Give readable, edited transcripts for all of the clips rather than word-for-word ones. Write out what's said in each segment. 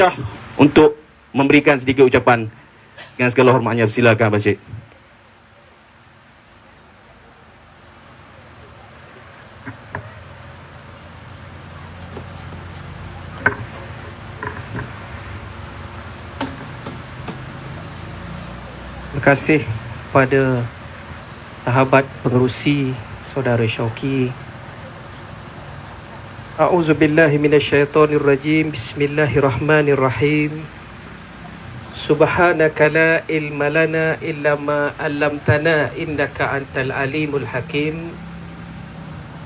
Syah untuk memberikan sedikit ucapan. Dengan segala hormatnya, silakan Abang Syed. Terima kasih pada sahabat pengerusi Saudara Syauqi. A'udzubillahi minasyaitonirrajim. Bismillahirrahmanirrahim. Subhanaka la ilma lana illa ma 'allamtana innaka antal alimul hakim.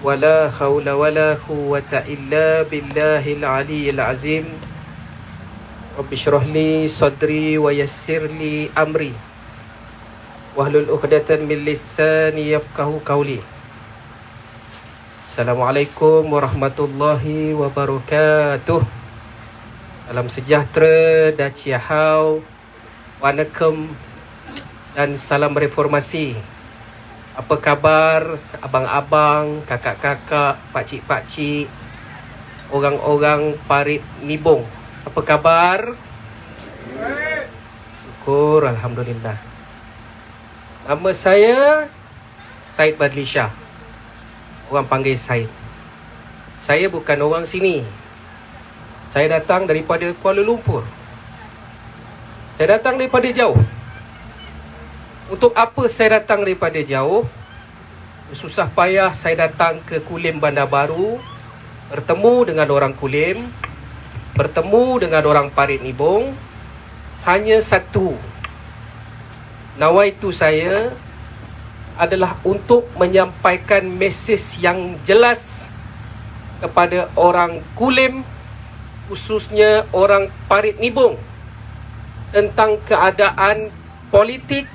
Wala haula wala quwwata illa billahil aliyyil azim. Rabbi shrah li sadri wa yassir li amri. Wahlul 'uqdatan min lisani yafqahu qawli. Assalamualaikum warahmatullahi wabarakatuh. Salam sejahtera, daciahau, wanakem dan salam reformasi. Apa kabar abang-abang, kakak-kakak, pakcik-pakcik, orang-orang parit Nibong? Apa kabar? Syukur, alhamdulillah. Nama saya Said Badli Shah. Orang panggil Said. Saya bukan orang sini. Saya datang daripada Kuala Lumpur. Saya datang daripada jauh. Untuk apa saya datang daripada jauh? Susah payah saya datang ke Kulim Bandar Baru, bertemu dengan orang Kulim, bertemu dengan orang Parit Nibong. Hanya satu. Nawaitu saya adalah untuk menyampaikan mesej yang jelas kepada orang Kulim, khususnya orang Parit Nibong, tentang keadaan politik,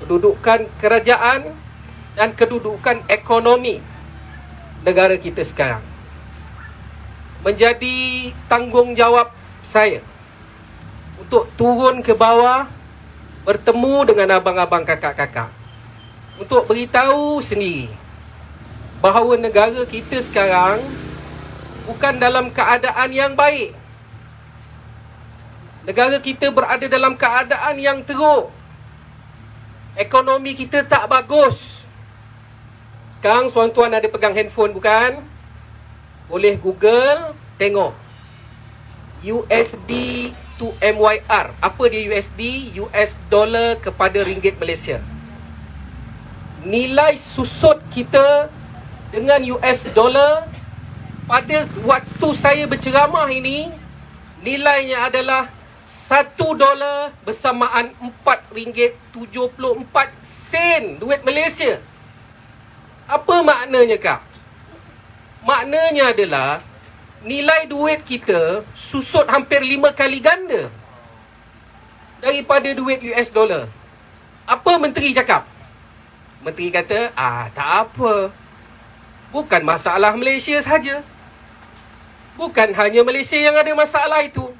kedudukan kerajaan dan kedudukan ekonomi negara kita sekarang. Menjadi tanggungjawab saya untuk turun ke bawah, bertemu dengan abang-abang kakak-kakak, untuk beritahu sendiri bahawa negara kita sekarang bukan dalam keadaan yang baik. Negara kita berada dalam keadaan yang teruk. Ekonomi kita tak bagus. Sekarang tuan-tuan ada pegang handphone bukan? Boleh Google, tengok USD to MYR. Apa dia USD? US dollar kepada ringgit Malaysia. Nilai susut kita dengan US dollar pada waktu saya berceramah ini, nilainya adalah 1 dolar bersamaan 4 ringgit 74 sen duit Malaysia. Apa maknanya kak? Maknanya adalah nilai duit kita susut hampir 5 kali ganda daripada duit US dollar. Apa menteri cakap? Menteri kata, tak apa. Bukan masalah Malaysia sahaja. Bukan hanya Malaysia yang ada masalah itu.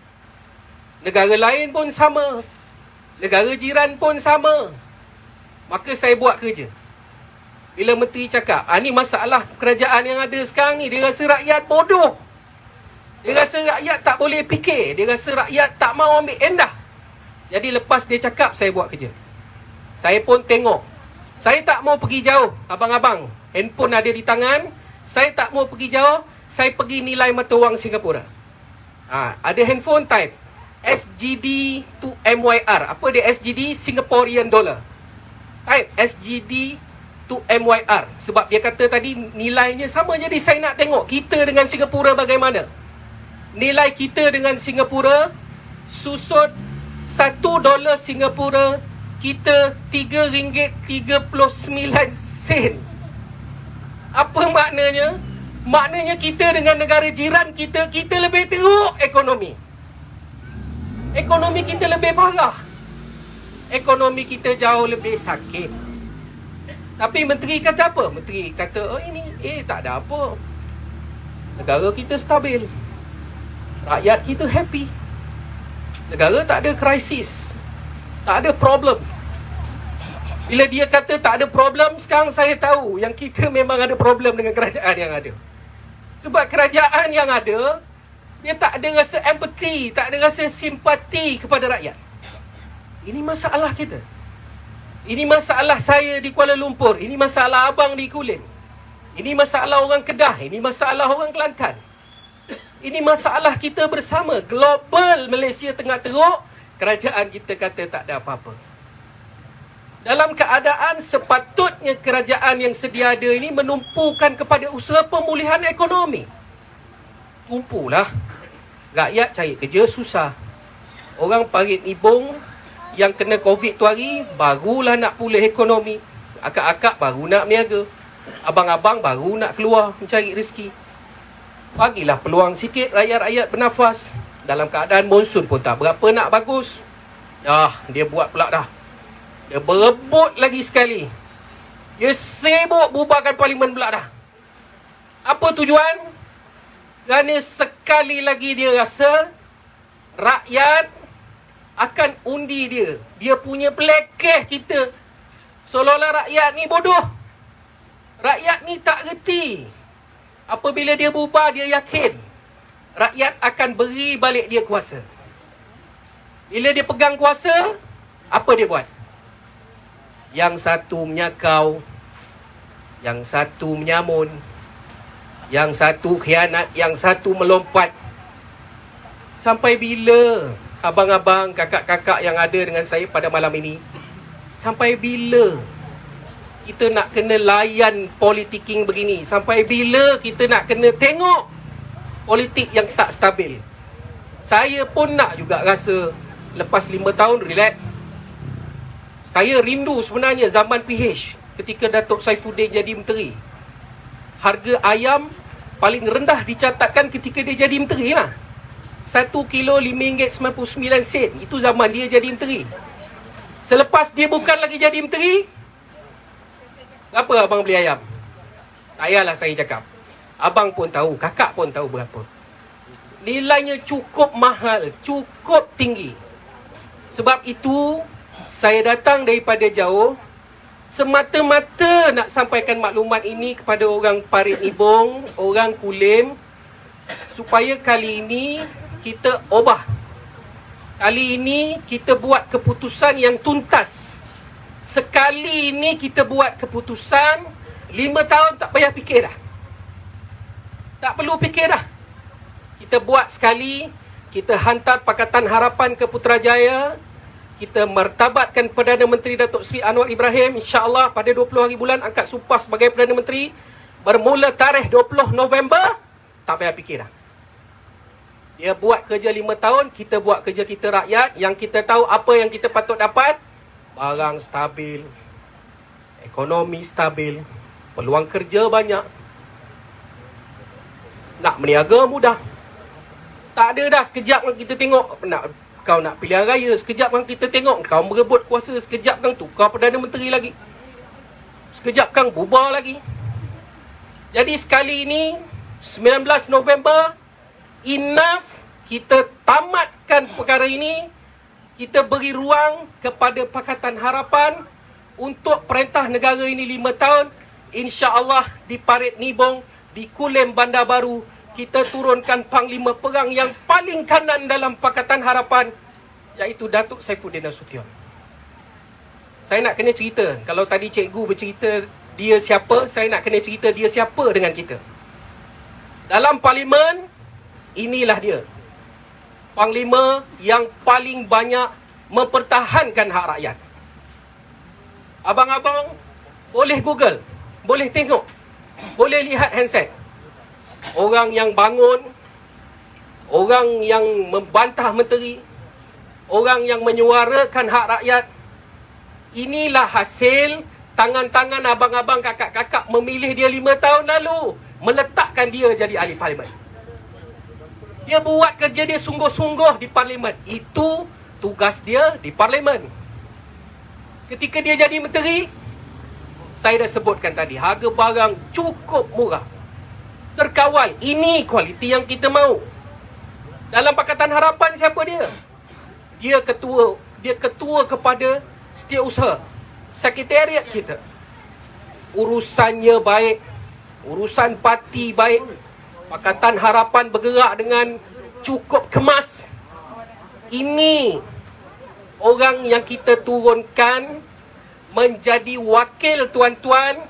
Negara lain pun sama. Negara jiran pun sama. Maka saya buat kerja. Bila menteri cakap, ni masalah kerajaan yang ada sekarang ni, dia rasa rakyat bodoh. Dia rasa rakyat tak boleh fikir. Dia rasa rakyat tak mau ambil endah. Jadi lepas dia cakap, saya buat kerja. Saya pun tengok. Saya tak mau pergi jauh, abang-abang. Handphone ada di tangan. Saya tak mau pergi jauh. Saya pergi nilai mata wang Singapura. Ada handphone type SGD to MYR. Apa dia SGD? Singaporean dollar. Type SGD to MYR. Sebab dia kata tadi nilainya sama. Jadi saya nak tengok kita dengan Singapura bagaimana. Nilai kita dengan Singapura susut 1 dolar Singapura kita RM3.39. Apa maknanya? Maknanya kita dengan negara jiran kita lebih teruk ekonomi. Ekonomi kita lebih parah. Ekonomi kita jauh lebih sakit. Tapi menteri kata apa? Menteri kata, tak ada apa. Negara kita stabil. Rakyat kita happy. Negara tak ada krisis. Tak ada problem. Bila dia kata tak ada problem, sekarang saya tahu yang kita memang ada problem dengan kerajaan yang ada. Sebab kerajaan yang ada Dia tak ada rasa empathy, tak ada rasa simpati kepada rakyat. Ini masalah kita. Ini masalah saya di Kuala Lumpur. Ini masalah abang di Kulim. Ini masalah orang Kedah. Ini masalah orang Kelantan. Ini masalah kita bersama. Global Malaysia tengah teruk. Kerajaan kita kata tak ada apa-apa. Dalam keadaan sepatutnya kerajaan yang sedia ada ini menumpukan kepada usaha pemulihan ekonomi. Tumpulah. Rakyat cari kerja susah. Orang parit nibung yang kena Covid tu hari, barulah nak pulih ekonomi. Akak-akak baru nak berniaga. Abang-abang baru nak keluar mencari rezeki. Bagilah peluang sikit rakyat-rakyat bernafas. Dalam keadaan monsun pun tak berapa nak bagus. Dia buat pula dah. Dia berebut lagi sekali. Dia sibuk bubarkan parlimen pula dah. Apa tujuan? Kerana sekali lagi dia rasa rakyat akan undi dia. Dia punya pelekeh kita. Seolah-olah rakyat ni bodoh. Rakyat ni tak reti. Apabila dia bubar, dia yakin rakyat akan beri balik dia kuasa. Bila dia pegang kuasa, apa dia buat? Yang satu menyakau, yang satu menyamun, yang satu khianat, yang satu melompat. Sampai bila abang-abang, kakak-kakak yang ada dengan saya pada malam ini, sampai bila kita nak kena layan politiking begini? Sampai bila kita nak kena tengok politik yang tak stabil? Saya pun nak juga rasa lepas 5 tahun relax. Saya rindu sebenarnya zaman PH ketika Datuk Saifuddin jadi menteri. Harga ayam paling rendah dicatatkan ketika dia jadi menteri lah. 1 kilo RM5.99. Itu zaman dia jadi menteri. Selepas dia bukan lagi jadi menteri, berapa abang beli ayam? Tak payahlah saya cakap. Abang pun tahu, kakak pun tahu berapa. Nilainya cukup mahal, cukup tinggi. Sebab itu, saya datang daripada jauh, semata-mata nak sampaikan maklumat ini kepada orang Parit Nibong, orang Kulim, supaya kali ini kita ubah. Kali ini kita buat keputusan yang tuntas. Sekali ini kita buat keputusan, 5 tahun tak payah fikir dah. Tak perlu fikir dah. Kita buat sekali, kita hantar Pakatan Harapan ke Putrajaya, kita martabatkan Perdana Menteri Datuk Seri Anwar Ibrahim, insya-Allah pada 20 hari bulan angkat sumpah sebagai Perdana Menteri, bermula tarikh 20 November, tak payah fikir dah. Dia buat kerja 5 tahun, kita buat kerja kita rakyat, yang kita tahu apa yang kita patut dapat, barang stabil, ekonomi stabil, peluang kerja banyak, nak berniaga mudah. Tak ada dah sekejap kan kita tengok kau nak pilihan raya, sekejap kan kita tengok kau merebut kuasa, sekejap kan tukar Perdana Menteri lagi, sekejap kan bubar lagi. Jadi sekali ini 19 November, enough, kita tamatkan perkara ini. Kita beri ruang kepada Pakatan Harapan untuk perintah negara ini 5 tahun. InsyaAllah di Parit Nibong, di Kulim Bandar Baru, kita turunkan Panglima Perang yang paling kanan dalam Pakatan Harapan, iaitu Datuk Saifuddin Nasution. Saya nak kena cerita, kalau tadi cikgu bercerita dia siapa, saya nak kena cerita dia siapa dengan kita. Dalam Parlimen, inilah dia. Panglima yang paling banyak mempertahankan hak rakyat. Abang-abang boleh Google, boleh tengok, boleh lihat handset. Orang yang bangun, orang yang membantah menteri, orang yang menyuarakan hak rakyat. Inilah hasil tangan-tangan abang-abang, kakak-kakak memilih dia 5 tahun lalu, meletakkan dia jadi ahli parlimen. Dia buat kerja dia sungguh-sungguh di parlimen. Itu tugas dia di parlimen. Ketika dia jadi menteri, saya dah sebutkan tadi, harga barang cukup murah, terkawal. Ini kualiti yang kita mahu. Dalam Pakatan Harapan siapa dia? Dia ketua kepada Setiausaha, sekretariat kita. Urusannya baik, urusan parti baik. Pakatan Harapan bergerak dengan cukup kemas. Ini orang yang kita turunkan menjadi wakil tuan-tuan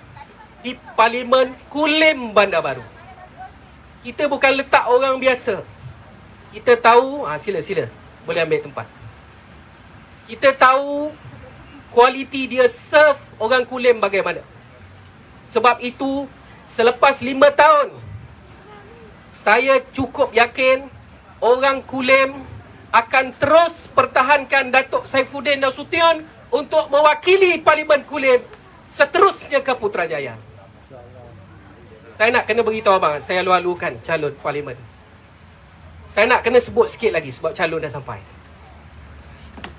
di Parlimen Kulim Bandar Baru. Kita bukan letak orang biasa. Kita tahu, sila boleh ambil tempat. Kita tahu kualiti dia serve orang Kulim bagaimana. Sebab itu, selepas 5 tahun, saya cukup yakin orang Kulim akan terus pertahankan Datuk Saifuddin Nasution untuk mewakili Parlimen Kulim seterusnya ke Putrajaya. Saya nak kena beritahu abang, saya lalu-lalukan calon Parlimen. Saya nak kena sebut sikit lagi sebab calon dah sampai.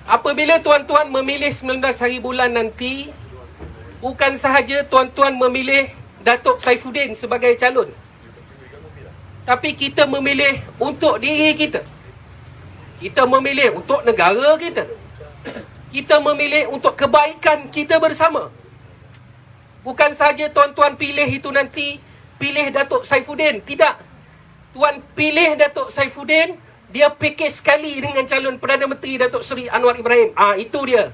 Apabila tuan-tuan memilih 19 hari bulan nanti, bukan sahaja tuan-tuan memilih Datuk Saifuddin sebagai calon, tapi kita memilih untuk diri kita. Kita memilih untuk negara kita. Kita memilih untuk kebaikan kita bersama. Bukan sahaja tuan-tuan pilih itu nanti, pilih Datuk Saifuddin. Tidak. Tuan pilih Datuk Saifuddin, dia package sekali dengan calon Perdana Menteri Datuk Seri Anwar Ibrahim. Itu dia.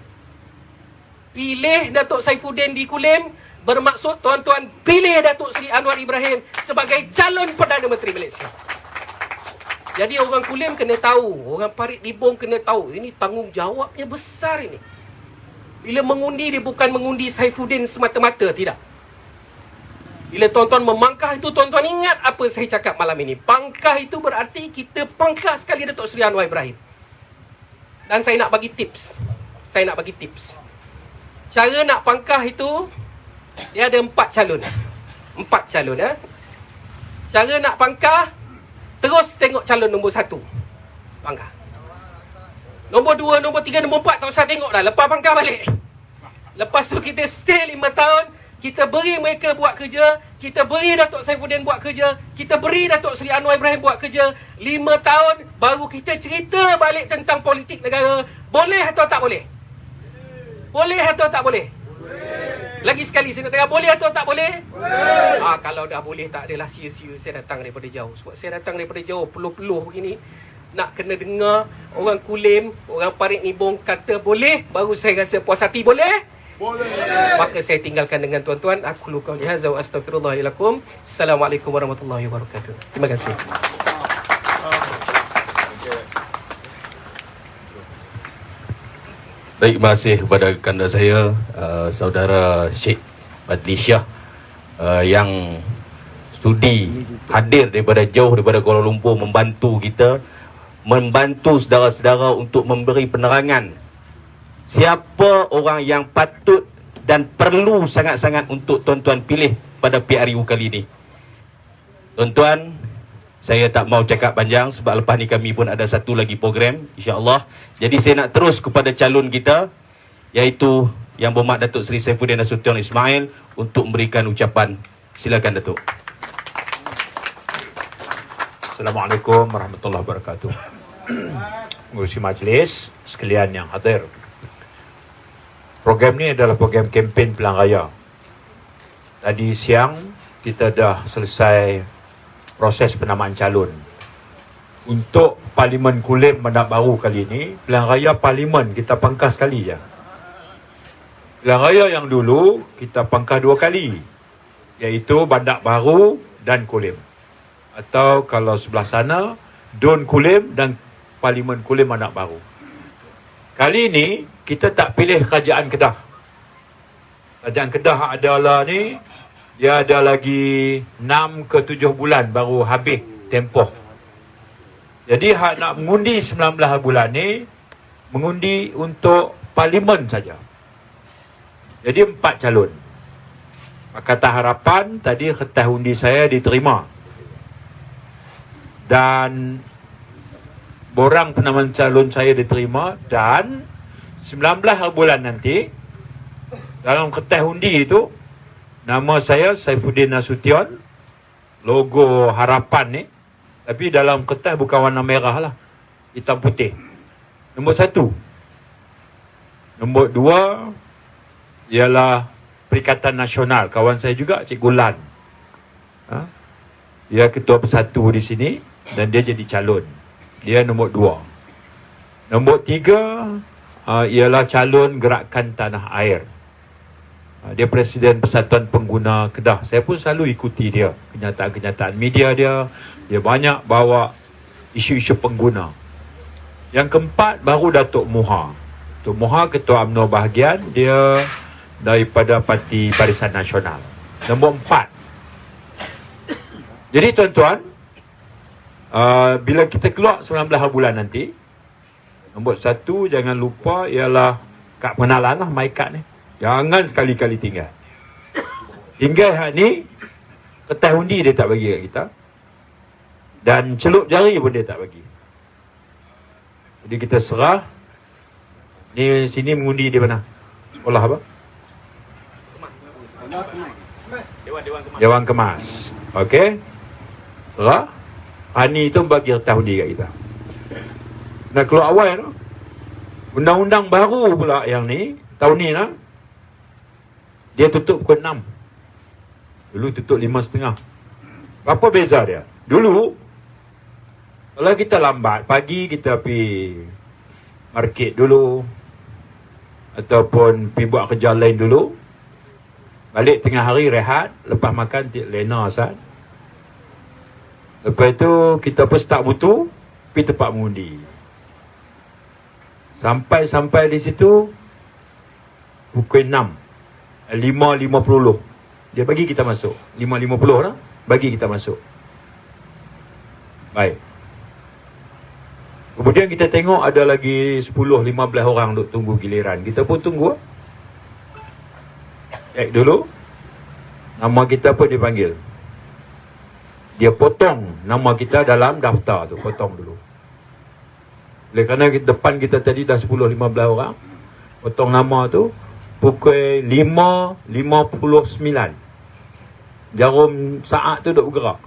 Pilih Datuk Saifuddin di Kulim, bermaksud tuan-tuan pilih Datuk Seri Anwar Ibrahim sebagai calon Perdana Menteri Malaysia. Jadi orang Kulim kena tahu, orang Parit Libong kena tahu, ini tanggungjawabnya besar ini. Bila mengundi, dia bukan mengundi Saifuddin semata-mata, tidak. Bila tuan-tuan memangkah itu, tuan-tuan ingat apa saya cakap malam ini. Pangkah itu berarti kita pangkah sekali Datuk Seri Anwar Ibrahim. Dan saya nak bagi tips. Cara nak pangkah itu, dia ada 4 calon. 4 calon. Cara nak pangkah, terus tengok calon nombor 1. Pangkah. Nombor 2, nombor 3, nombor 4 tak usah tengok dah. Lepas pangkah balik. Lepas tu kita stay 5 tahun. Kita beri mereka buat kerja. Kita beri Datuk Saifuddin buat kerja. Kita beri Datuk Seri Anwar Ibrahim buat kerja. 5 tahun baru kita cerita balik tentang politik negara. Boleh atau tak boleh? Boleh atau tak boleh? Lagi sekali saya nak tanya, boleh atau tak boleh? Boleh. Kalau dah boleh, tak adalah sia-sia saya datang daripada jauh. Sebab saya datang daripada jauh, peluh-peluh begini, nak kena dengar orang Kulim, orang Parit Nibong kata boleh, baru saya rasa puas hati. Boleh? Boleh. Maka saya tinggalkan dengan tuan-tuan. Aku luka lihaza wa astaghfirullahilakum. Assalamualaikum warahmatullahi wabarakatuh. Terima kasih. Baik, terima kasih kepada kanda saya, saudara Sheikh Badli Shah, yang sudi hadir daripada jauh, daripada Kuala Lumpur, membantu kita, membantu saudara-saudara untuk memberi penerangan siapa orang yang patut dan perlu sangat-sangat untuk tuan-tuan pilih pada PRU kali ini. Tuan-tuan, saya tak mau cakap panjang sebab lepas ni kami pun ada satu lagi program, insya-Allah. Jadi saya nak terus kepada calon kita, iaitu Yang Berhormat Datuk Seri Saifuddin Nasution Ismail, untuk memberikan ucapan. Silakan Datuk. Assalamualaikum warahmatullahi wabarakatuh. Pengurusi majlis sekalian yang hadir. Program ni adalah program kempen pilihan raya. Tadi siang kita dah selesai proses penamaan calon. Untuk Parlimen Kulim Bandar Baru kali ini, pilihan raya Parlimen kita pangkah sekali je. Pilihan raya yang dulu kita pangkah 2 kali, iaitu Bandar Baru dan Kulim. Atau kalau sebelah sana, Dun Kulim dan Parlimen Kulim Bandar Baru. Kali ini kita tak pilih Kerajaan Kedah. Kerajaan Kedah adalah ni, dia ada lagi 6 ke 7 bulan baru habis tempoh. Jadi hak nak mengundi 19 bulan ni, mengundi untuk Parlimen saja. Jadi 4 calon. Pakatan Harapan tadi kertas undi saya diterima. Dan borang penamaan calon saya diterima, dan 19 bulan nanti dalam kertas undi itu nama saya Saifuddin Nasution, logo harapan ni, tapi dalam kertas bukan warna merah lah, hitam putih. Nombor 1. Nombor 2 ialah Perikatan Nasional, kawan saya juga, Cikgu Lan. Dia ketua persatu di sini dan dia jadi calon. Dia nombor 2. Nombor 3 ialah calon Gerakan Tanah Air. Dia Presiden Persatuan Pengguna Kedah. Saya pun selalu ikuti dia, kenyataan-kenyataan media dia. Dia banyak bawa isu-isu pengguna. Yang keempat baru Datuk Muha. Datuk Muha Ketua UMNO bahagian, dia daripada Parti Barisan Nasional. Nombor 4. Jadi tuan-tuan, bila kita keluar 19 bulan nanti, nombor 1 jangan lupa ialah kad pengenalan lah, my card ni. Jangan sekali-kali tinggal. Tinggal hak ni, kertas undi dia tak bagi kat kita. Dan celup jari pun dia tak bagi. Jadi kita serah. Ni sini mengundi di mana? Sekolah apa? Dewan Kemas. Okey. Serah. Ani tu bagi kertas undi kat kita. Nak keluar awal tu. Undang-undang baru pula yang ni, tahun ni lah. Dia tutup pukul 6. Dulu tutup 5.30. Apa beza dia? Dulu, kalau kita lambat, pagi kita pergi market dulu, ataupun pergi buat kerja lain dulu, balik tengah hari rehat, lepas makan lena asal. Lepas itu kita pun start butuh, pergi tempat mengundi. Sampai di situ pukul 6, 5.50 dia bagi kita masuk. 5.50 lah, bagi kita masuk. Baik. Kemudian kita tengok ada lagi 10-15 orang duk tunggu giliran. Kita pun tunggu. Cek dulu. Nama kita pun dipanggil. Dia potong nama kita dalam daftar tu. Potong dulu. Oleh kerana depan kita tadi dah 10-15 orang. Potong nama tu. Pukul 5.59. Jarum saat tu duk bergerak.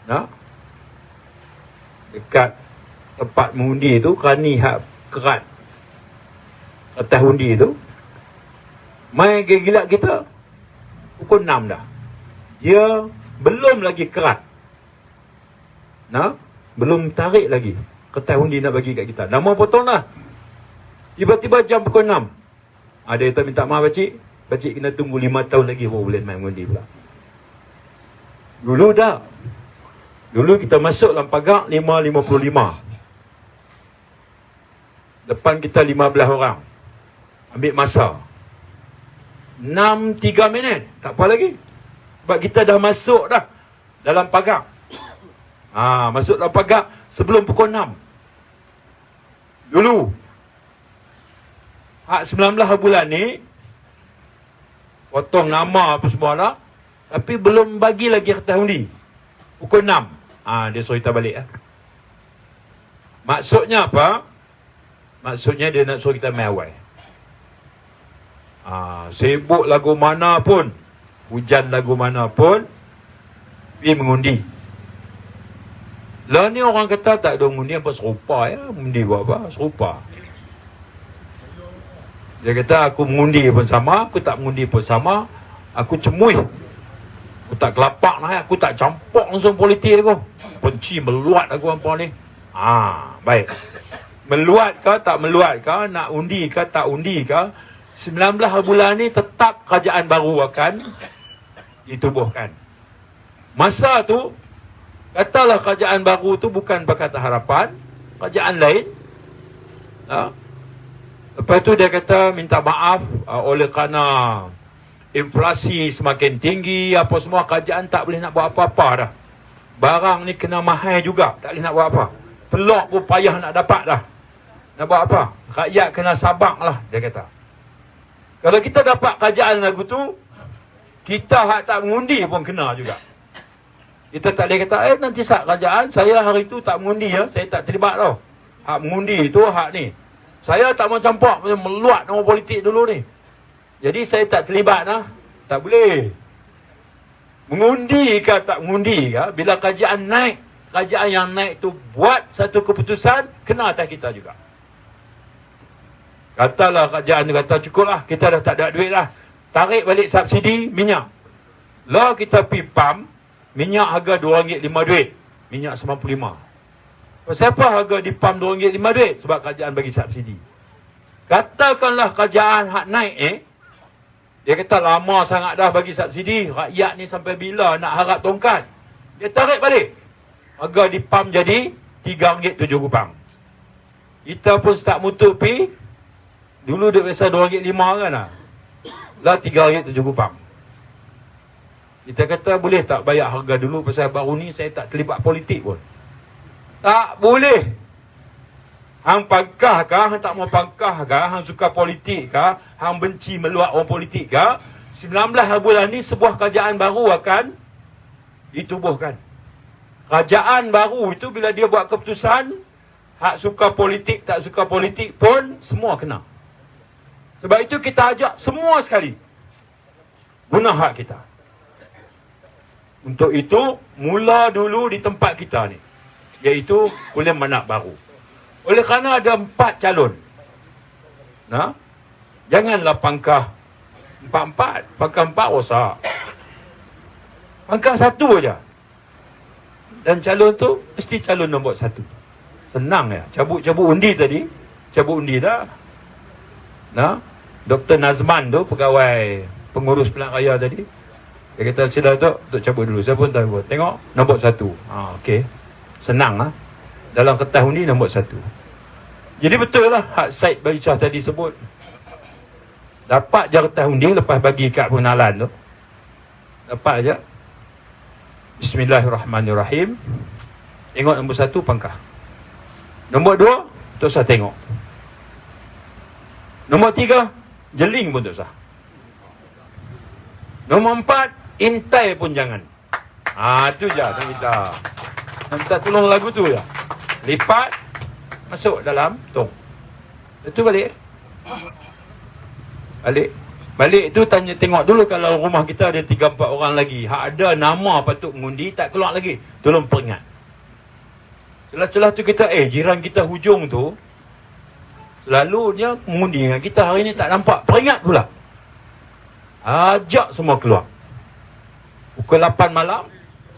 Nah? Dekat tempat mengundi tu, kerani hak kerat atas undi tu, main gila kita pukul 6 dah. Dia belum lagi kerat. Nah? Belum tarik lagi kertas undi nak bagi kat kita. Nama potong dah. Tiba-tiba jam pukul 6. Ada yang minta maaf pakcik. Pakcik kena tunggu 5 tahun lagi baru boleh main mengundi pula. Dulu dah. Dulu kita masuk dalam pagar 5.55. Depan kita 15 orang. Ambil masa 6-3 minit. Tak apa lagi. Sebab kita dah masuk dah dalam pagar. Masuk dalam pagar sebelum pukul 6. Dulu hak 19 bulan ni potong nama apa semua lah, tapi belum bagi lagi kertas undi. Pukul 6 dia suruh kita balik. Maksudnya apa? Maksudnya dia nak suruh kita main awal. Sibuk lagu mana pun, hujan lagu mana pun, pergi mengundi. Lah ni orang kata tak ada mengundi apa serupa ya. Mengundi buat apa? Serupa. Dia kata aku mengundi pun sama, aku tak mengundi pun sama. Aku cemui. Aku tak kelapak lah, aku tak campur langsung politik aku. Benci meluat aku apa ni. Baik. Meluat ke tak meluat ke, nak undi ke tak undi ke, 19 bulan ni tetap kerajaan baru akan ditubuhkan. Masa tu, katalah kerajaan baru tu bukan Pakatan Harapan, kerajaan lain. Lepas tu dia kata minta maaf oleh kerana inflasi semakin tinggi, apa semua, kerajaan tak boleh nak buat apa-apa dah. Barang ni kena mahal juga, tak boleh nak buat apa. Pelok pun payah nak dapat dah. Nak buat apa? Rakyat kena sabar lah, dia kata. Kalau kita dapat kerajaan lagu tu, kita hak tak mengundi pun kena juga. Kita tak boleh kata, nanti saat kerajaan, saya hari tu tak mengundi ya, saya tak terlibat tau. Hak mengundi tu hak ni. Saya tak mau campur, meluat nama politik dulu ni. Jadi saya tak terlibat lah. Tak boleh. Mengundi ke tak mengundi ke, bila kerajaan naik, kerajaan yang naik tu buat satu keputusan, kena atas kita juga. Katalah kerajaan tu kata cukup lah, kita dah tak ada duit lah, tarik balik subsidi minyak. Lah kita pergi pump, minyak harga RM2.5 duit, minyak 95. Lepas Pasal apa harga di pam RM2.5 duit? Sebab kerajaan bagi subsidi. Katakanlah kerajaan hak naik dia kata lama sangat dah bagi subsidi, rakyat ni sampai bila nak harap tongkat. Dia tarik balik. Harga di pam jadi RM3.7. Kita pun start mutu pi. Dulu dia biasa RM2.5 kan lah. Lah RM3.7. Kita kata boleh tak bayar harga dulu, pasal baru ni saya tak terlibat politik pun. Tak boleh. Hang pangkah kah, hang tak mau pangkah kah, hang suka politik kah, hang benci meluat orang politik kah, 19 bulan ni sebuah kerajaan baru akan ditubuhkan. Kerajaan baru itu bila dia buat keputusan, hak suka politik, tak suka politik pun semua kena. Sebab itu kita ajak semua sekali guna hak kita. Untuk itu, mula dulu di tempat kita ni, iaitu Kulim Menak Baru. Oleh kerana ada 4 calon. Nah, janganlah pangkah 4-4. Pangkah 4 rosak. Pangkah 1 aja. Dan calon tu mesti calon nombor 1. Senang ya. Cabut undi tadi. Cabut undi dah. Nah, Dr. Nazman tu, pegawai pengurus pilihan raya tadi, dia kata sila tu cabut dulu. Saya pun tahu. Tengok nombor 1. Okey. Senang lah. Dalam kertas undi nombor 1. Jadi betul lah hak Syed Balichah tadi sebut. Dapat je kertas undi lepas bagi kad pengenalan tu. Dapat je. Bismillahirrahmanirrahim. Tengok nombor 1 pangkah. Nombor 2 tak usah tengok. Nombor 3 jeling pun tak usah. Nombor 4 intai pun jangan. Tu je kita. Minta tolong lagu tu je. Lipat, masuk dalam tong. Itu balik. Balik tu tanya, tengok dulu kalau rumah kita ada 3-4 orang lagi, hak ada nama patut mengundi, tak keluar lagi, tolong peringat. Celah-celah tu kita, jiran kita hujung tu selalu dia mengundi dengan kita, hari ni tak nampak, peringat pula. Ajak semua keluar. Pukul 8 malam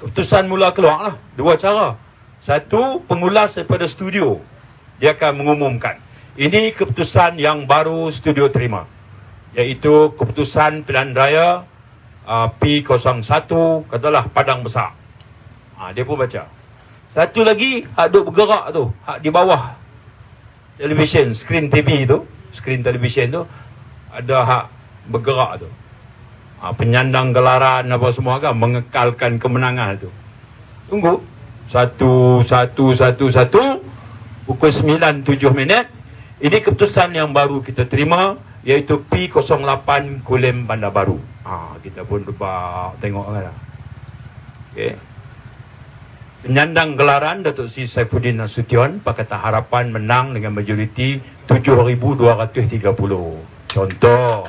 keputusan mula keluar lah. 2 cara. 1, pengulas daripada studio, dia akan mengumumkan ini keputusan yang baru studio terima, iaitu keputusan pilihan raya P01, katalah Padang Besar. Dia pun baca. Satu lagi hak duk bergerak tu, hak di bawah televisyen, skrin TV tu, skrin televisyen tu ada hak bergerak tu, penyandang gelaran apa semua kan, mengekalkan kemenangan tu. Tunggu. 1, pukul 9:07. Ini keputusan yang baru kita terima, iaitu P08 Kulim Bandar Baru. Kita pun lupa tengok kan. Okey. Penyandang gelaran Datuk Seri Saifuddin Nasution Pakatan Harapan menang dengan majoriti 7,230. Contoh.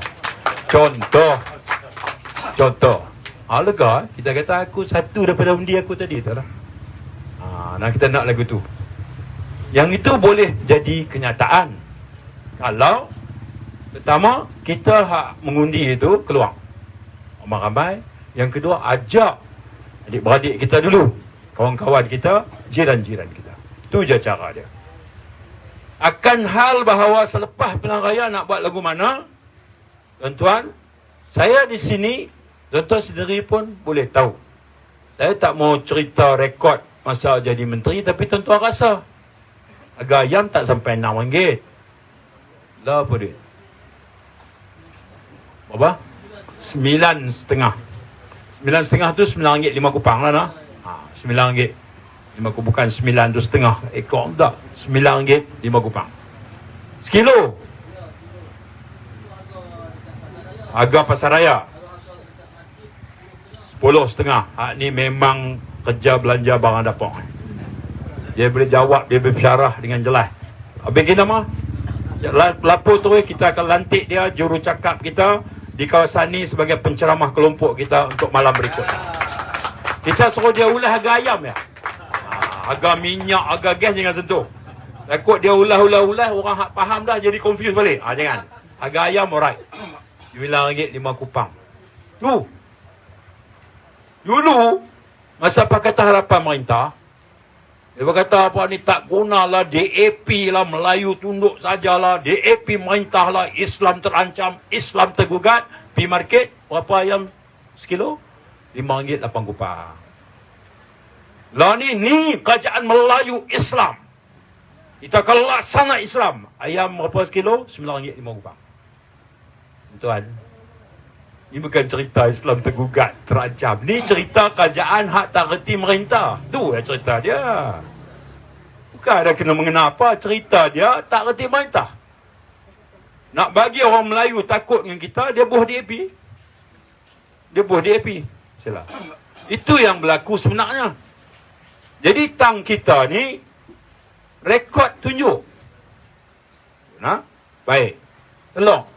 Lega kita kata aku 1 daripada undi aku tadi tu lah. Nah, kita nak lagu tu. Yang itu boleh jadi kenyataan kalau pertama kita hak mengundi itu keluar ramai-ramai. Yang kedua, ajak adik-beradik kita dulu, kawan-kawan kita, jiran-jiran kita. Itu je cara dia. Akan hal bahawa selepas pilihan raya nak buat lagu mana, tuan-tuan, saya di sini, tuan-tuan sendiri pun boleh tahu. Saya tak mau cerita rekod masa jadi menteri, tapi tuan-tuan rasa harga ayam tak sampai RM6. Lah apa duit? Berapa? 9,5. 9,5 tu RM9.5 lah nah. RM9.5, bukan 9 tu setengah ekor tak. RM9.5. Sekilo. Harga pasar raya 10,5. Ni memang kerja belanja barang dapur. Dia boleh jawab, dia boleh bersyarah dengan jelas. Habis kita mah lapor terus, kita akan lantik dia juru cakap kita di kawasan ni sebagai penceramah kelompok kita untuk malam berikutnya. Kita suruh dia ulas harga ayam ya. Harga minyak, harga gas jangan sentuh. Takut dia ulas, orang hak faham dah jadi confuse balik. Jangan. Harga ayam alright. RM9.5. Tu. Dulu masa Pakatan Harapan merintah, Dia berkata apa ni, tak gunalah DAP lah, Melayu tunduk sajalah, DAP merintahlah, Islam terancam, Islam tergugat. Pergi market, berapa ayam sekilo? RM5.8 kupang. Lah ni kerajaan Melayu Islam. Kita kalau laksana Islam, ayam berapa sekilo? RM9.5 kupang. Tuan, ini bukan cerita Islam tergugat, terancam. Ni cerita kerajaan hak tak reti merintah. Tu cerita dia. Bukan ada kena mengena apa, cerita dia tak reti merintah. Nak bagi orang Melayu takut dengan kita, dia buah DAP. Dia buah DAP. Sila. Itu yang berlaku sebenarnya. Jadi tang kita ni rekod tunjuk. Nah, baik. Tolong.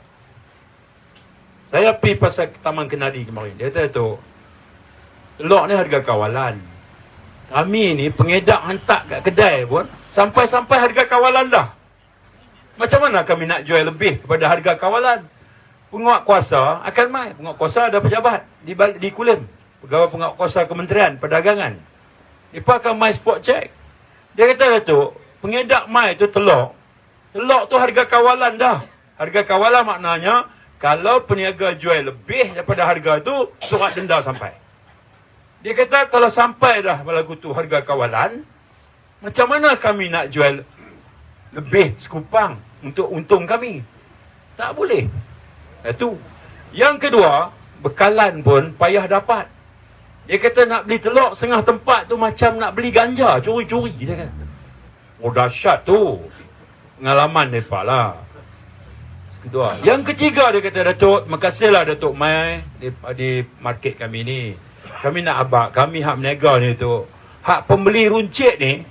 Saya pergi pasal Taman Kenari kemarin. Dia kata tu, telur ni harga kawalan. Kami ni pengedar hantar kat kedai pun sampai-sampai harga kawalan dah. Macam mana kami nak jual lebih daripada harga kawalan? Penguat kuasa akan mai. Penguat kuasa ada pejabat di Kulim. Pegawai penguat kuasa Kementerian Perdagangan. Mereka akan mai spot check. Dia kata tu, pengedar mai tu telur. Telur tu harga kawalan dah. Harga kawalan maknanya kalau peniaga jual lebih daripada harga tu, surat denda sampai. Dia kata kalau sampai dah berlaku tu harga kawalan, macam mana kami nak jual lebih sekupang untuk untung kami? Tak boleh. Itu. Yang kedua, bekalan pun payah dapat. Dia kata nak beli telur setengah tempat tu macam nak beli ganja, curi-curi. Dia kata. Oh dahsyat tu. Pengalaman mereka lah. Kedua. Yang ketiga dia kata, Datuk, terima kasihlah Datuk Mai di market kami ni. Kami nak abak, kami hak meniaga ni tu. Hak pembeli runcit ni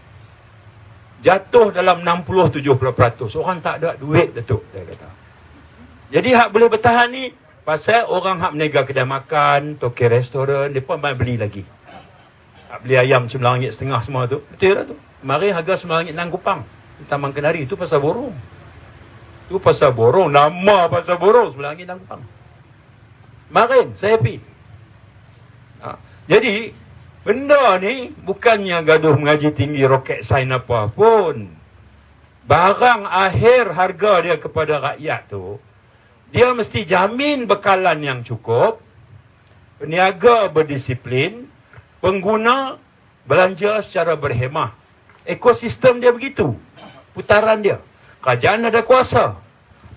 jatuh dalam 60-70%. Orang tak ada duit, Datuk, dia kata. Jadi hak boleh bertahan ni pasal orang hak meniaga kedai makan, toke restoran, mereka mai beli lagi. Hak beli ayam RM9.5 semua tu. Betul lah tu. Kemarin harga RM9.6 kupang di Taman Kenari. Itu pasal borong. Tu pasal borong. Nama pasal borong. RM9.6 kupang. Kemarin saya pergi. Jadi, benda ni bukannya gaduh mengaji tinggi roket sains apa pun. Barang akhir harga dia kepada rakyat tu, dia mesti jamin bekalan yang cukup, peniaga berdisiplin, pengguna belanja secara berhemah. Ekosistem dia begitu. Putaran dia. Kerajaan ada kuasa.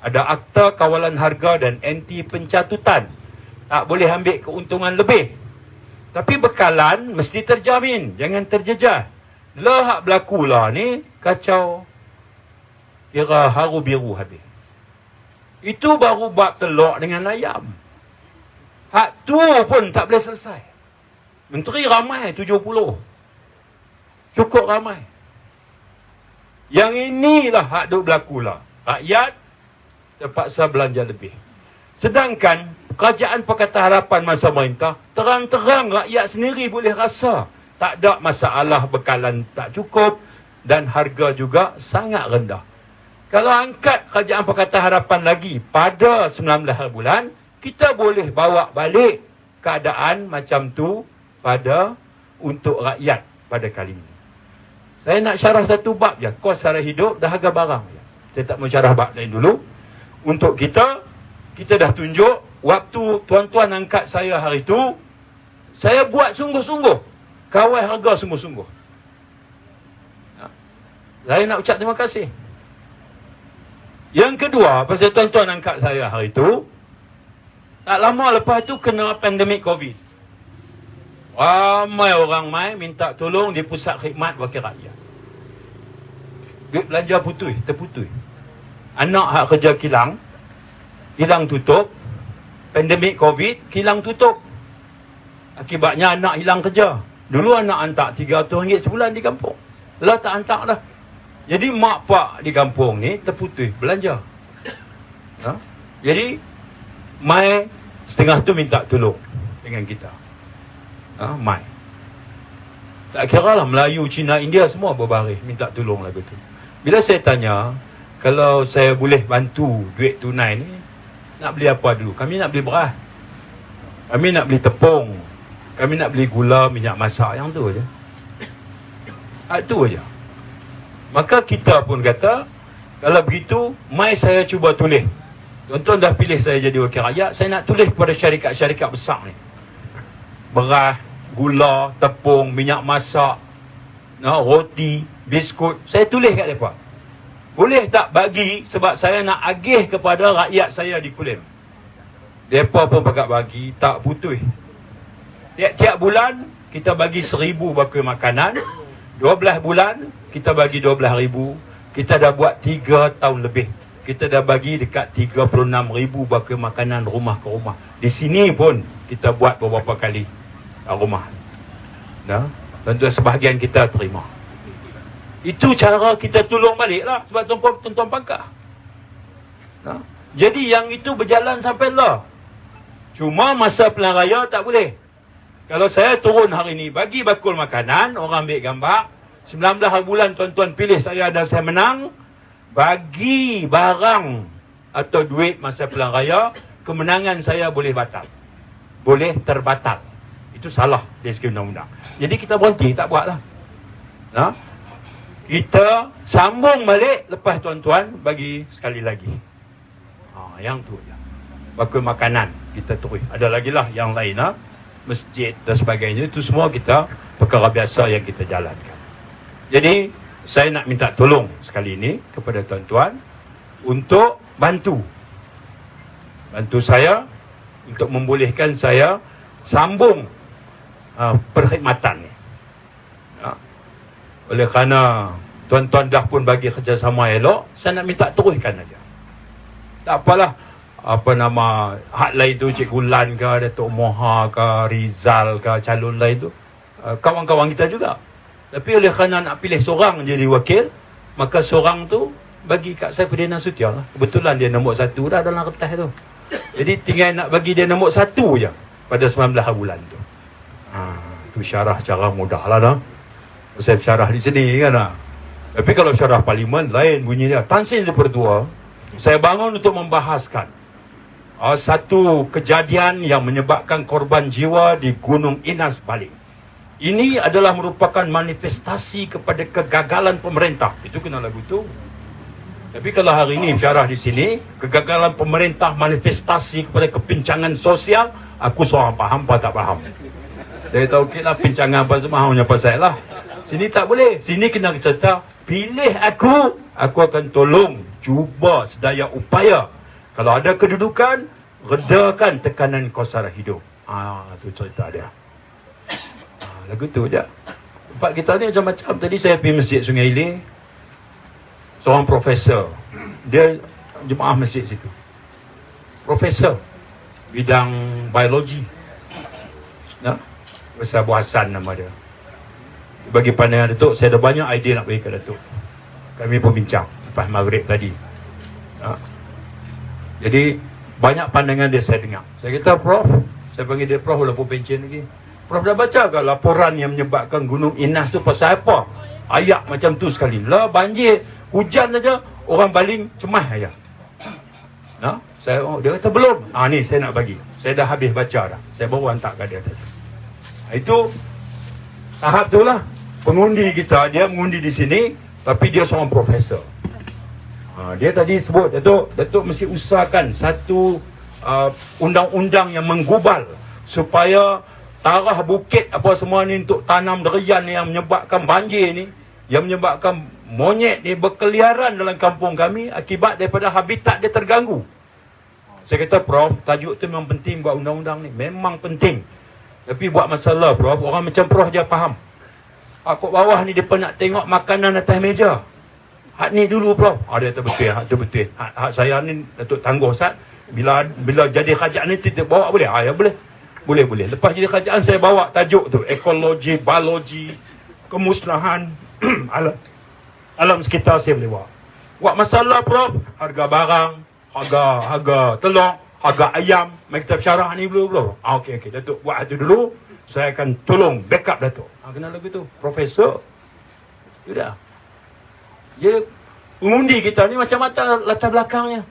Ada akta kawalan harga dan anti pencatutan. Tak boleh ambil keuntungan lebih. Tapi bekalan mesti terjamin. Jangan terjejah. Lah hak berlaku lah ni, kacau. Kira haru biru habis. Itu baru bab telur dengan ayam. Hak tu pun tak boleh selesai. Menteri ramai 70. Cukup ramai. Yang inilah hak duk berlaku lah. Rakyat terpaksa belanja lebih. Sedangkan kerajaan Pakatan Harapan masa merintah, terang-terang rakyat sendiri boleh rasa tak ada masalah bekalan tak cukup dan harga juga sangat rendah. Kalau angkat kerajaan Pakatan Harapan lagi pada 19 bulan, kita boleh bawa balik keadaan macam tu pada untuk rakyat pada kali ini. Saya nak syarah satu bab je, kos sara hidup dah harga barang. Saya tak mau syarah bab lain dulu. Untuk kita dah tunjuk waktu tuan-tuan angkat saya hari tu, saya buat sungguh-sungguh. Kawal harga sungguh-sungguh. Saya nak ucap terima kasih. Yang kedua, pasal tuan-tuan angkat saya hari tu, tak lama lepas tu kena pandemik COVID. Ramai orang mai minta tolong di pusat khidmat wakil rakyat. Duit belanja terputus. Anak hak kerja kilang tutup. Pandemik COVID, kilang tutup. Akibatnya anak hilang kerja. Dulu anak hantar RM300 sebulan di kampung. Lah tak hantar dah. Jadi mak pak di kampung ni terputus belanja. Jadi mai setengah tu minta tolong dengan kita. Mai. Tak kira lah Melayu, Cina, India semua berbaris minta tolong lagu tu. Bila saya tanya, kalau saya boleh bantu duit tunai ni, nak beli apa dulu? Kami nak beli beras. Kami nak beli tepung. Kami nak beli gula, minyak masak, yang tu je. Itu aja. Maka kita pun kata, kalau begitu, mai saya cuba tulis. Tuan-tuan dah pilih saya jadi wakil rakyat, saya nak tulis kepada syarikat-syarikat besar ni. Beras, gula, tepung, minyak masak, roti, biskut. Saya tulis kat mereka. Boleh tak bagi sebab saya nak agih kepada rakyat saya di Kulim. Mereka pun pakat bagi, tak putus. Tiap-tiap bulan, kita bagi 1,000 bakul makanan. 12 bulan, kita bagi 12,000. Kita dah buat 3 tahun lebih. Kita dah bagi dekat 36,000 bakul makanan rumah ke rumah. Di sini pun kita buat beberapa kali rumah. Tentu sebahagian kita terima. Itu cara kita tolong balik lah. Sebab tuan-tuan pangkat. Jadi yang itu berjalan sampai lah. Cuma masa pilihan raya tak boleh. Kalau saya turun hari ni bagi bakul makanan, orang ambil gambar, 19 bulan tuan-tuan pilih saya dan saya menang, bagi barang atau duit masa pilihan raya, kemenangan saya boleh batal. Boleh terbatal. Itu salah dari segi undang-undang. Jadi kita berhenti, tak buat lah. Kita sambung balik lepas tuan-tuan bagi sekali lagi. Yang tu je. Bakul makanan kita terus. Ada lagi lah yang lain masjid dan sebagainya. Itu semua kita perkara biasa yang kita jalankan. Jadi saya nak minta tolong sekali ini kepada tuan-tuan untuk bantu saya untuk membolehkan saya sambung perkhidmatan ni. Oleh kerana tuan-tuan dah pun bagi kerjasama elok, saya nak minta teruskan aja. Tak apalah hak lain tu, Cikgu Lan ke, Datuk Moha ke, Rizal ke, calon lain tu, kawan-kawan kita juga. Tapi oleh kerana nak pilih seorang jadi wakil, maka seorang tu bagi kat Saifuddin Nasution lah. Kebetulan dia nombor 1 dah dalam kertas tu. Jadi tinggal nak bagi dia nombor 1 je pada 19 bulan tu. Tu syarah cara mudah lah dah. Saya syarah di sini kan. Tapi kalau syarah parlimen lain bunyi dia. Tan Sri Pertua, saya bangun untuk membahaskan satu kejadian yang menyebabkan korban jiwa di Gunung Inas, Bali. Ini adalah merupakan manifestasi kepada kegagalan pemerintah. Itu kena lagu tu. Tapi kalau hari ini syarah di sini, kegagalan pemerintah manifestasi kepada kepincangan sosial, aku seorang faham, apa tak faham. Dia tahu okey lah, pincangan apa semua hanya pasal lah. Sini tak boleh. Sini kena cerita, pilih aku akan tolong, cuba sedaya upaya. Kalau ada kedudukan, redakan tekanan kos sara hidup. Itu cerita dia. Lagu tu je. Tempat kita ni macam-macam. Tadi saya pergi masjid Sungai Ilir, seorang profesor, dia jemaah masjid situ, profesor bidang biologi, Besar Abu Hassan nama dia. Bagi pandangan Datuk, saya ada banyak idea nak bagi ke Datuk. Kami pun bincang lepas maghrib tadi. Jadi banyak pandangan dia saya dengar. Saya kata, Prof, saya panggil dia Prof walaupun pencen lagi, Prof dah baca ke laporan yang menyebabkan Gunung Inas tu pasal apa? Ayak macam tu sekali. Lah banjir, hujan saja, orang baling cemas aja. Dia kata belum. Ni saya nak bagi. Saya dah habis baca dah. Saya baru hantar ke dia tadi. Itu tahap tu lah. Pengundi kita, dia mengundi di sini, tapi dia seorang profesor. Dia tadi sebut, Datuk mesti usahakan satu undang-undang yang menggubal supaya tarah bukit apa semua ni untuk tanam derian yang menyebabkan banjir ni, yang menyebabkan monyet ni berkeliaran dalam kampung kami akibat daripada habitat dia terganggu. Saya kata, Prof, tajuk tu memang penting buat undang-undang ni. Memang penting. Tapi buat masalah, Prof, orang macam Prof je faham. Kat bawah ni dia pun nak tengok makanan atas meja. Hak ni dulu, Prof. Dia kata betul, hak tu betul. Hak saya ni Datuk tangguh Ustaz. Bila jadi kerajaan ni kita bawa boleh? Ya boleh. Boleh. Lepas jadi kerajaan saya bawa tajuk tu, ekologi, biologi, kemusnahan alam sekitar saya boleh bawa. Buat masalah, Prof, harga barang, harga telur, harga ayam, mai kita syarah ni dulu. Okey, Datuk buat itu dulu. Saya akan tolong backup Datuk. Kenal lagu tu, profesor. Sudah. Dia pengundi kita ni macam-macam latar belakangnya.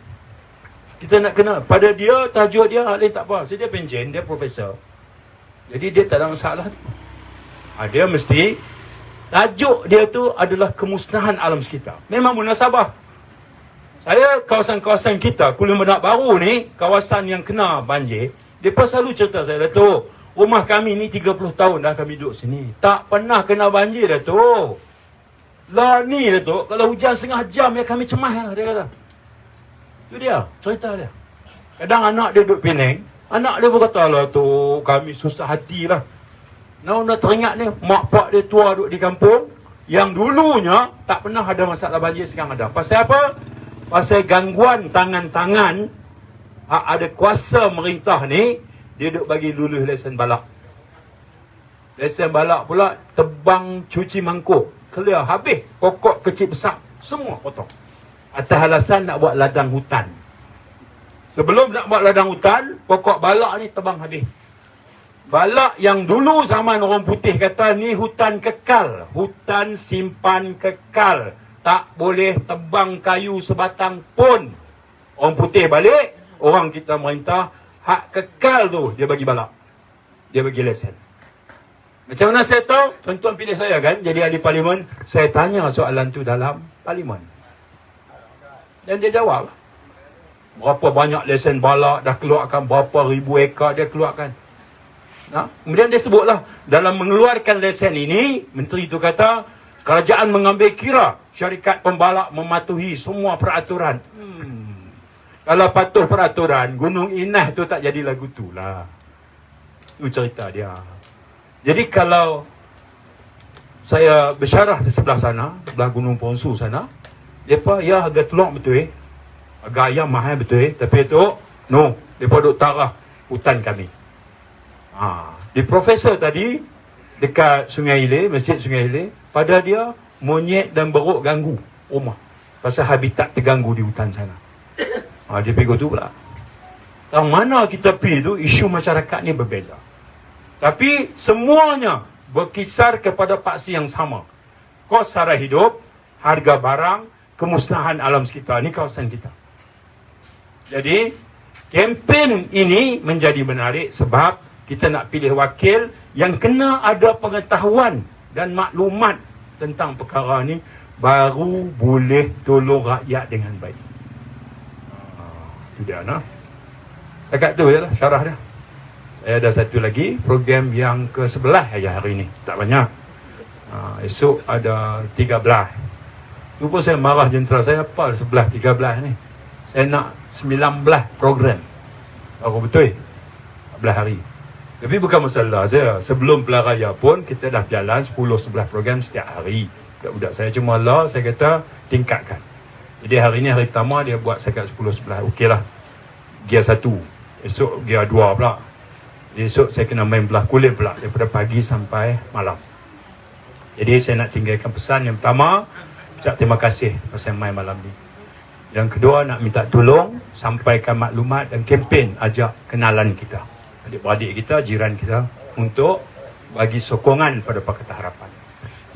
Kita nak kenal. Pada dia, tajuk dia, hal lain tak apa. So, dia penjen, dia profesor. Jadi dia tak ada masalah. Dia mesti Tajuk dia tu adalah kemusnahan alam sekitar. Memang munasabah. Saya, kawasan-kawasan kita, Kuala Medak Baru ni, kawasan yang kena banjir, mereka selalu cerita saya, Datuk, rumah kami ni 30 tahun dah kami duduk sini. Tak pernah kena banjir, Datuk. Lah ni, Datuk, kalau hujan setengah jam, ya kami cemas lah, dia kata. Itu dia, cerita dia. Kadang anak dia duduk Penang, anak dia berkata, lah tu, kami susah hati lah. Nak teringat ni, mak pak dia tua duduk di kampung, yang dulunya tak pernah ada masalah banjir, sekarang ada. Pasal apa? Pasal gangguan tangan-tangan, ada kuasa merintah ni, dia duduk bagi lulus lesen balak. Lesen balak pula, tebang cuci mangkuk, clear, habis. Pokok kecil besar, semua potong. Atas alasan nak buat ladang hutan. Sebelum nak buat ladang hutan, pokok balak ni tebang habis. Balak yang dulu zaman orang putih kata ni hutan kekal, hutan simpan kekal, tak boleh tebang kayu sebatang pun. Orang putih balik, orang kita merintah, hak kekal tu dia bagi balak, dia bagi lesen. Macam mana saya tahu? Tuan-tuan pilih saya kan jadi ahli parlimen, saya tanya soalan tu dalam parlimen dan dia jawab. Berapa banyak lesen balak dah keluarkan, berapa ribu ekar dia keluarkan. Kemudian dia sebutlah, dalam mengeluarkan lesen ini, menteri itu kata, kerajaan mengambil kira syarikat pembalak mematuhi semua peraturan. Kalau patuh peraturan, Gunung Inah tu tak jadi lagu tu lah. Itu cerita dia. Jadi kalau saya bersyarah di sebelah sana, sebelah Gunung Ponsu sana, mereka ya agak tolong betul agak ayam mahal betul tapi itu, no, mereka duduk tarah hutan kami. Di profesor tadi dekat Sungai Ile, Masjid Sungai Ile, pada dia monyet dan beruk ganggu rumah pasal habitat terganggu di hutan sana. Dia pergi tu pula. Tahu mana kita pergi tu, isu masyarakat ni berbeza. Tapi semuanya berkisar kepada paksi yang sama. Kos sara hidup, harga barang, kemusnahan alam sekitar. Ni kawasan kita. Jadi kempen ini menjadi menarik sebab kita nak pilih wakil yang kena ada pengetahuan dan maklumat tentang perkara ni, baru boleh tolong rakyat dengan baik. Itu dia nah. Dekat tu je lah syarah dia. Saya ada satu lagi program yang ke-11 aja hari ni. Tak banyak. Esok ada 13. Tu pun saya marah jentera saya, apa 11, 13 ni. Saya nak 19 program. Baru betul 14 hari. Tapi bukan masalah saya. Sebelum pilihan raya pun kita dah jalan 10-11 program setiap hari. Budak-budak saya cuma lah, saya kata tingkatkan. Jadi hari ni hari pertama dia buat sekat 10-11. Okey lah. Gear 1. Esok gear 2 pula. Esok saya kena main belah kulit pula daripada pagi sampai malam. Jadi saya nak tinggalkan pesan yang pertama, ucap terima kasih pasal main malam ni. Yang kedua, nak minta tolong sampaikan maklumat dan kempen ajak kenalan kita, adik-beradik kita, jiran kita, untuk bagi sokongan pada Pakatan Harapan.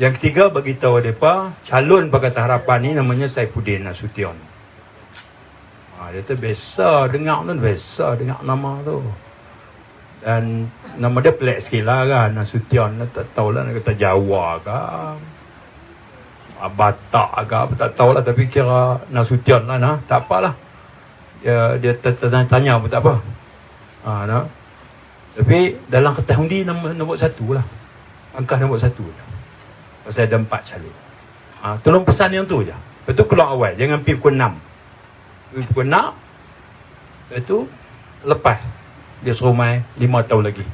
Yang ketiga, bagi tahu mereka calon Pakatan Harapan ni namanya Saifuddin Nasution. Dia tu biasa dengar tu, biasa dengar nama tu. Dan nama dia pelik sikit lah kan, Nasution. Tak tahulah nak kata Jawa ke, Batak ke, tak tahulah, tapi kira Nasution lah nah. Tak apalah. Dia tanya pun tak apa. Nah. Tapi dalam kertas undi nombor 1 lah. Angkah nombor 1 je. Pasal ada 4 calon. Tolong pesan yang tu je. Lepas tu keluar awal. Jangan pergi pukul 6. Pergi pukul 6. Lepas tu lepas. Dia suruh main 5 tahun lagi.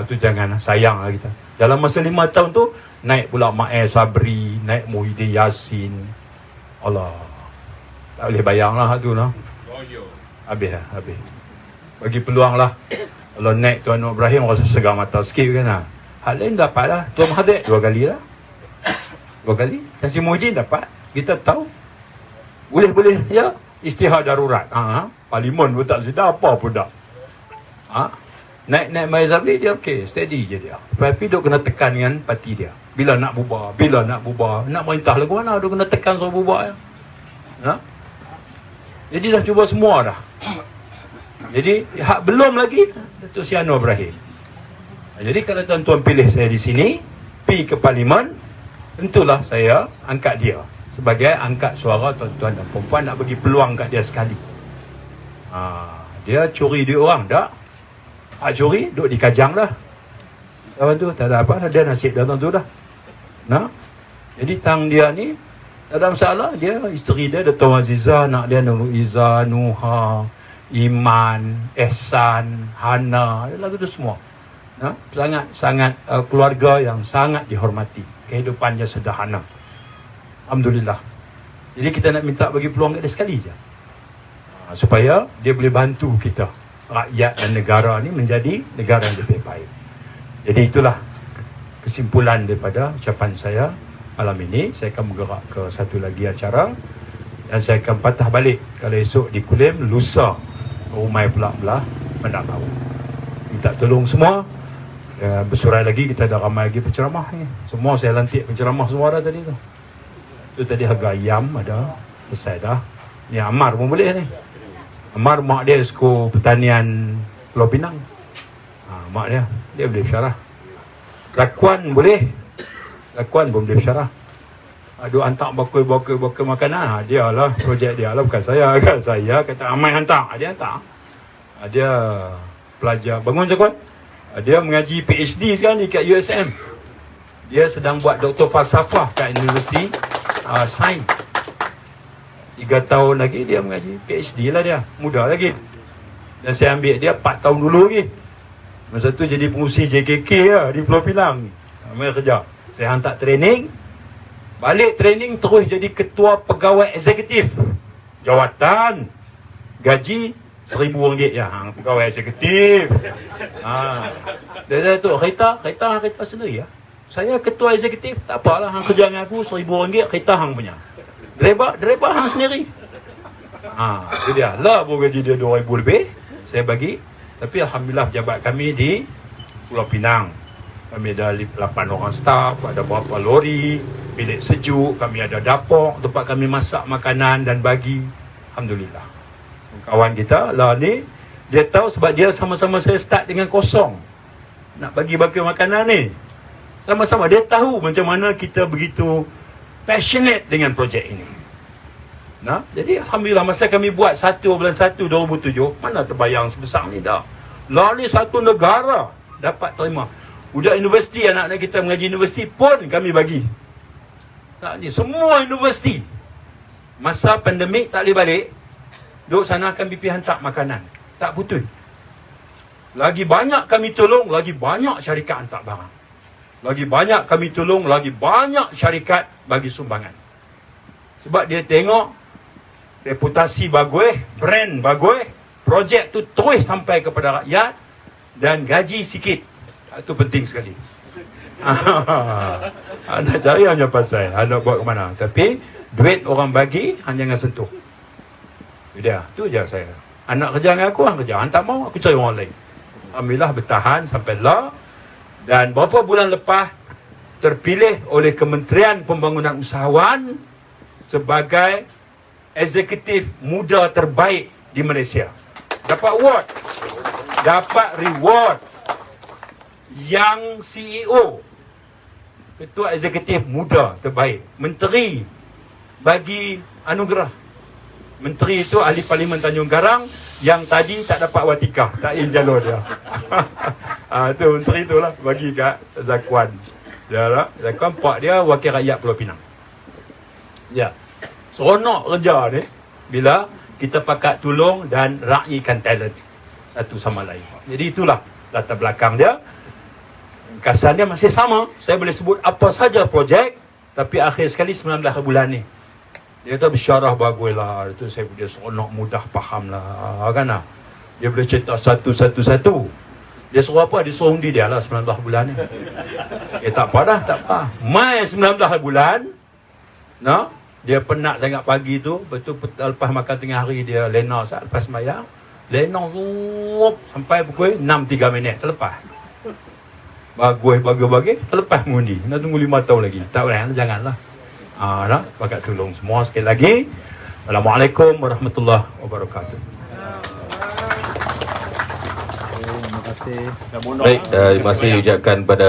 Tu jangan. Sayang lah kita. Dalam masa 5 tahun tu, naik pula Ma'e Sabri, naik Muhyiddin Yassin. Allah. Tak boleh bayang lah tu lah. Habis lah. Habis. Bagi peluang lah. Kalau naik Tuan Nur Ibrahim, rasa segar mata sikit kan lah. Hal lain dapat lah. Tuan Mahathir 2 kali lah. 2 kali. Tan Sri Muhyiddin dapat. Kita tahu. Boleh-boleh ya. Istihad darurat. Parlimen pun tak sedar apa pun tak. Naik Ma'e Sabri dia okey. Steady je dia. Tapi duk kena tekan dengan parti dia. Bila nak bubar. Bila nak bubar. Nak merintah lagu mana. Duk kena tekan suruh bubar ya. Jadi dah cuba semua dah. Jadi hak belum lagi Datuk Sri Anwar Ibrahim. Jadi kalau tuan-tuan pilih saya di sini, pergi ke parlimen, tentulah saya angkat dia sebagai angkat suara tuan-tuan dan perempuan, nak bagi peluang kat dia sekali. Dia curi duit orang tak? Curi, duduk di kajang dah. Kawan tu tak ada apa, dia nasib dah tentu dah. Nah, jadi tang dia ni tak ada masalah. Dia isteri dia Dato' Aziza, nak dia Nurul Izzah, Nuha, Iman, Ehsan, Hana, lagu tu semua. Nah, sangat keluarga yang sangat dihormati. Kehidupannya sederhana. Alhamdulillah. Jadi kita nak minta bagi peluang kat dia sekali je. Supaya dia boleh bantu kita, rakyat dan negara ni menjadi negara yang lebih baik. Jadi itulah kesimpulan daripada ucapan saya malam ini. Saya akan bergerak ke satu lagi acara dan saya akan patah balik kalau esok di Kulim, lusa Rumai pula Bandar Baru. Minta tolong semua. Bersurai lagi, kita ada ramai lagi penceramah ni. Semua saya lantik penceramah semua dah tadi tu. Tu tadi harga ayam ada, selesai dah. Ni Amar pun boleh ni. Amar mak dia sekolah pertanian Pulau Pinang. Mak dia boleh bersyarah. Lakuan boleh. Lakuan pun boleh bersyarah. Aduh hantar bakul makanan. Dia lah, projek dia lah, bukan saya. Kan saya kata Amai hantar. Dia hantar. Dia pelajar bangun Zakuan. Dia mengaji PhD sekarang ni kat USM. Dia sedang buat doktor falsafah kat Universiti Sains. 3 tahun lagi dia mengaji PhD lah dia. Muda lagi. Dan saya ambil dia 4 tahun dulu lagi. Masa tu jadi pengurusi JKK lah di Pulau Pinang. Ambil kerja. Saya hantar training. Balik training terus jadi ketua pegawai eksekutif. Jawatan. Gaji RM1,000 ya. Pegawai eksekutif. Dia tu kereta sendiri ya. Saya ketua eksekutif, tak apalah, hang kerja dengan aku RM1,000, kereta hang punya. Driver hang sendiri. Itu dia. Lah pun gaji dia RM2,000 lebih, saya bagi. Tapi alhamdulillah pejabat kami di Pulau Pinang. Kami ada 8 orang staff, ada berapa lori, bilik sejuk, kami ada dapur, tempat kami masak makanan dan bagi. Alhamdulillah. Kawan kita lah ni, dia tahu sebab dia sama-sama saya start dengan kosong. Nak bagi makanan ni. Sama-sama dia tahu macam mana kita begitu passionate dengan projek ini. Nah, jadi alhamdulillah masa kami buat 1 bulan 1 2007, mana terbayang sebesar ni dah. Lah ni satu negara dapat terima. Budak universiti, anak-anak kita mengaji universiti pun kami bagi. Tak ni semua universiti. Masa pandemik tak boleh balik. Duduk sana kami pergi hantar makanan. Tak putus. Lagi banyak kami tolong, lagi banyak syarikat hantar barang. Lagi banyak kami tolong, lagi banyak syarikat bagi sumbangan. Sebab dia tengok reputasi bagus, brand bagus, projek tu terus sampai kepada rakyat dan gaji sikit. Itu penting sekali. Anda cari hanya pasal, anda buat ke mana. Tapi duit orang bagi, hanya jangan sentuh. Dia, tu je saya. Anak kerja dengan aku, orang kerja. Tak mau, aku cari orang lain. Alhamdulillah bertahan sampai lah. Dan beberapa bulan lepas terpilih oleh Kementerian Pembangunan Usahawan sebagai eksekutif muda terbaik di Malaysia. Dapat award. Dapat reward. Yang CEO, Ketua Eksekutif Muda Terbaik. Menteri bagi anugerah. Menteri itu ahli Parlimen Tanjung Karang yang tadi tak dapat watikah, tak in jalur dia. Tu menteri itulah bagi kat Zakuan. Ya lah, Zakuan pak dia wakil rakyat Pulau Pinang. Ya. Seronok kerja ni bila kita pakat tolong dan raikan talent satu sama lain. Jadi itulah latar belakang dia. Kesan dia masih sama. Saya boleh sebut apa saja projek, tapi akhir sekali 19 bulan ni. Dia kata bersyarah bagus lah. Itu saya dia seronok, mudah faham lah. Kan lah. Dia boleh cerita satu. Dia suruh apa? Dia suruh undi dia lah 19 bulan ni. Tak apa dah, tak apa. Mai 19 bulan. Nah, dia penat sangat pagi tu. Betul lepas makan tengah hari dia lena saat lepas semayang. Lena sampai pukul 6.03 minit. Terlepas. Bagus. Terlepas mengundi. Nak tunggu 5 tahun lagi. Tak boleh, janganlah. Nah, pakat tolong semua sekali lagi. Assalamualaikum warahmatullahi wabarakatuh. Baik, terima kasih ucapkan pada